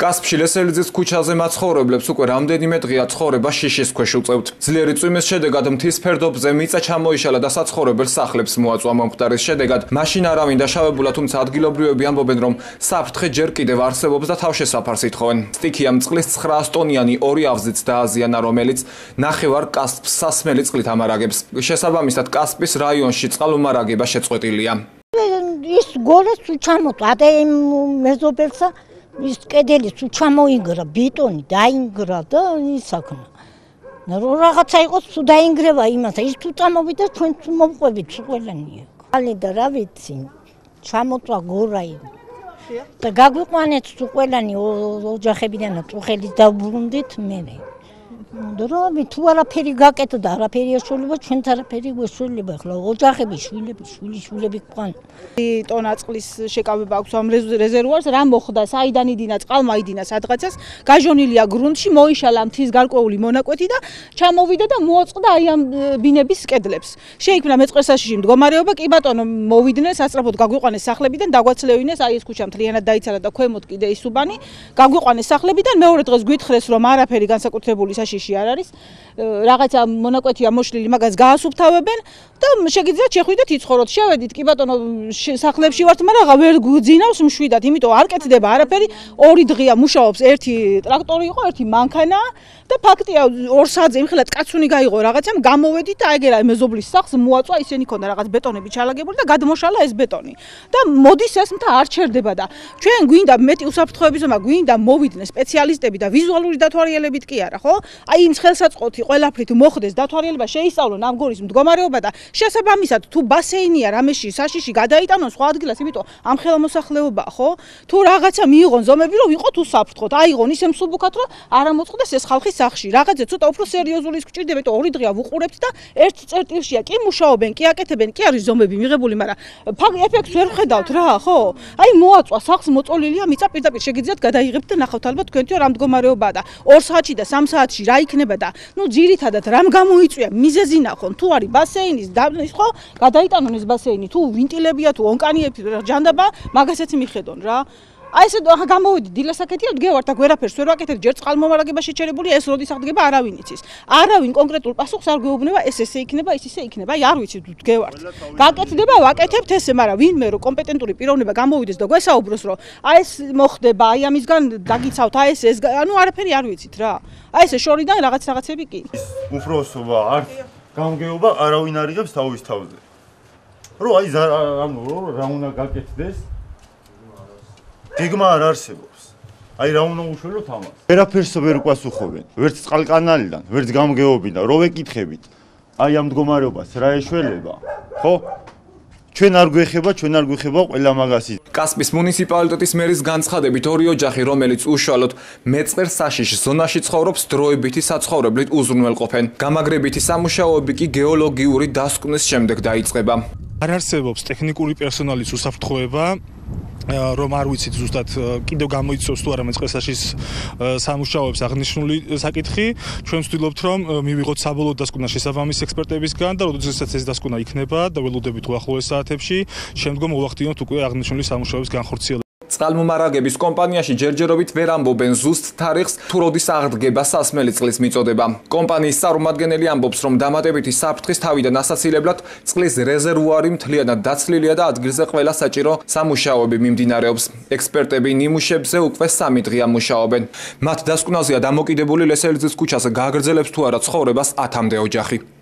კასპში ლესელიძის ქუჩაზე მაცხოვრებლებს უკვე რამდენიმე დღეა ცხოვრება შიშის ქვეშ უწევთ. ძლიერი წვიმის შედეგად მთის ფერდობზე მიწა ჩამოიშალა და საცხოვრებელ სახლებს მოაწვა მომხდარის შედეგად. მაშინ არავინ დაშავებულა, თუმცა ადგილობრივები ამბობენ, რომ საფრთხე ჯერ კიდევ არსებობს და თავშესაფარს ითხოვენ. სტიქიამ წყლის 900 ტონიანი ორი ავზიც დააზიანა, რომელიც ნახევარ კასპს სასმელი წყლით ამარაგებს. შესაბამისად, კასპის რაიონში წყალმომარაგება შეწყვეტილია. ის გოლეს უჩამოწვა და იმ მეზობელსა ის კედელი უჩამოინგრა, ბეტონი დაინგრა და ისაქნა. რაღაცა იყოს თუ დაინგრევა იმასა, ის თუ წამოვიდა ჩვენ თუ მომყვებით ყველანი. ხალი და რა ვიცი, ჩამოწვა გორაი. და გაგვიყვანეთ თუ ყველანი ოჯახებიდან წუხელის დავბრუნდით მე. დრომი თუ არაფერი გაკეთდა, არაფერი ეშველება, ჩვენც არაფერი გვეშველება. ახლა ოჯახები, შვილები ყან. ტონა წყლის შეკავება აქვს ამ რეზერვუარს, რა მოხდა, საიდან იდინა წყალმა იდინა სადღაცას, გაჟონილია გრუნტში, მოიშალა მთის გარკვეული მონაკვეთი და ჩამოვიდა და მოაწყდა აი ამ ბინების კედლებს. შეიქმნა მეწყერსაშიში მდგომარეობა, კი ბატონო, მოვიდნენ სასწრაფოდ გაგვიყვანეს სახლებიდან, დაგვაცლევინეს, აი ეს ქუჩა მთლიანად დაიცალა და ქვემოთ კიდე ის უბანი, გაგვიყვანეს სახლებიდან, მეორე დღეს გვითხრეს, რომ არაფერი განსაკუთრებული საშიში არ არის. რაღაცა მონაკვეთია მოშლილი, მაგას გაასუფთავებენ და შეგიძლიათ შეხვიდეთ იცხოვროთ. შევედით, კი ბატონო, სახლებში ვართ, მაგრამ ვერ გვძინავს მშვიდად, იმიტომ არ კეთდება არაფერი. 2 დღეა მუშაობს, ერთი ტრაქტორი იყო, ერთი მანქანა და ფაქტია 2 საათზე იმხელა კაცუნი გაიღო რაღაცამ, გამოვედით და ეგერა მეზობლის სახლს მოაწვა, ისინი ქონდა რაღაც ბეტონები ჩალაგებული და გადმოშალა ეს ბეტონი. და მოდის ეს მთა არ ჩერდება და ჩვენ გვინდა მეტი უსაფრთხოების ზონა, გვინდა მოვიდნენ სპეციალისტები და ვიზუალური დათვალიერებით კი არა, ხო? აი იმ ხელსაწყოთი ყველაფრით მოხდეს დათვალიერება, შეისწავლონ ამ გორის მდგომარეობა და შესაბამისად თუ ბასეინია რამეში საშიში გადაიტანონ სხვა ადგილას, იმიტომ ამ ხელმოსახლეობაა, ხო? თუ რაღაცა მიიღონ ზომები, რომ ვიყოთ უსაფრთხოდ, აიღონ ისე მსუბუქად, რომ არ ამოწყდეს ეს ხალხი სახში. რაღაცა ცოტა უფრო სერიოზული ის გჭირდება, იმიტომ 2 დღეა ვუყურებთ და ერთ წერტილშია კი მუშაობენ, კი აკეთებენ, კი არის ზომები მიღებული, მაგრამ ეფექტს ვერ ხედავთ რა, ხო? აი მოაწვა სახლს მოწოლილია მიწა, პირდაპირ შეგიძლიათ გადაიღებთ და ნახავთ ალბათ თქვენთვიო რა მდგომარეობაა და 2 საათში და 3 საათში რა იქნება და ნუ ძირითადად რამ გამოიწვია მიზეზი ნახონ, თუ არის ბასეინის ის ხო გადაიტანონ ეს ბასეინი, თუ ვინტილებია, თუ ონკანიები ჯანდაბა, მაგასაც მიხედონ რა. აი ესე გამოვიდით დილასაკეთია, დგევართ და გვერაფერს ვერ ვაკეთებთ, ჯერ წყალმომარაგება შეჩერებულია, ეს როდის აღდგება არავინ იცის. არავინ კონკრეტულ პასუხს არ გვეუბნება, ეს ესე იქნება, ის ისე იქნება, აი არ ვიცი დგევართ. გაკეთდება, ვაკეთებთ ესე, მაგრამ ვინმე რო კომპეტენტური პიროვნება გამოვიდეს და გვესაუბროს, რომ აი ეს მოხდება, აი ამისგან დაგიცავთ, აი ეს ანუ არაფერი არ ვიცით რა. აი ესე შორიდან რაღაცები კი. უფროსობა არ გამგეობა არავინ არ იღებს თავის თავზე. რომ აი რა უნდა გაკეთდეს? გეგმა არ არსებობს. აი რა უნდა უშველოთ ამას. ვერაფერს ვერ უპასუხობენ, ვერც წყალკანალიდან, ვერც გამგეობიდან, რო ვეკითხებით. აი ამ მდგომარეობას რა ეშველება, ხო? ჩვენ არ გვეხება ყველა მაგასი. კასპის მუნიციპალიტეტის მერის განცხადებით, 2 ოჯახი, რომელიც უშუალოდ მეწყერსაშიშ ზონაში ცხოვრობს, დროებითი საცხოვრებლით უზრუნველყოფენ. გამაგრებითი სამუშაოები კი გეოლოგიური დასკვნის შემდეგ დაიწყება. არ არსებობს ტექნიკური პერსონალის უსაფრთხოება, რომ არ ვიცით ზუსტად კიდევ გამოიწვევს თუ არა მეწყერსაშიშის სამუშაოებს აღნიშნული საკითხი. ჩვენ ვცდილობთ, რომ მივიღოთ საბოლოო დასკვნა შესაბამის ექსპერტებისგან და როდესაც ეს დასკვნა იქნება და ველოდებით უახლოეს საათებში, შემდგომ მოვახდინოთ უკვე აღნიშნული სამუშაოების განხორციელება. წყალმომარაგების კომპანიაში ჯერჯერობით ვერ ამბობენ ზუსტ თარიღს, თუ როდის აღდგება სასმელი წყლის მიწოდება. კომპანიის წარმომადგენელი ამბობს, რომ დამატებითი საფრთხის თავიდან ასაცილებლად წყლის რეზერვუარი მთლიანად დაცლილია და ადგილზე ყველა საჭირო სამუშაოები მიმდინარეობს. ექსპერტები ნიმუშებზე უკვე 3 დღეა მუშაობენ. მათ დასკვნაზეა დამოკიდებული ლესელიძის ქუჩაზე გააგრძელებს თუ არა ცხოვრებას 10-მდე ოჯახი.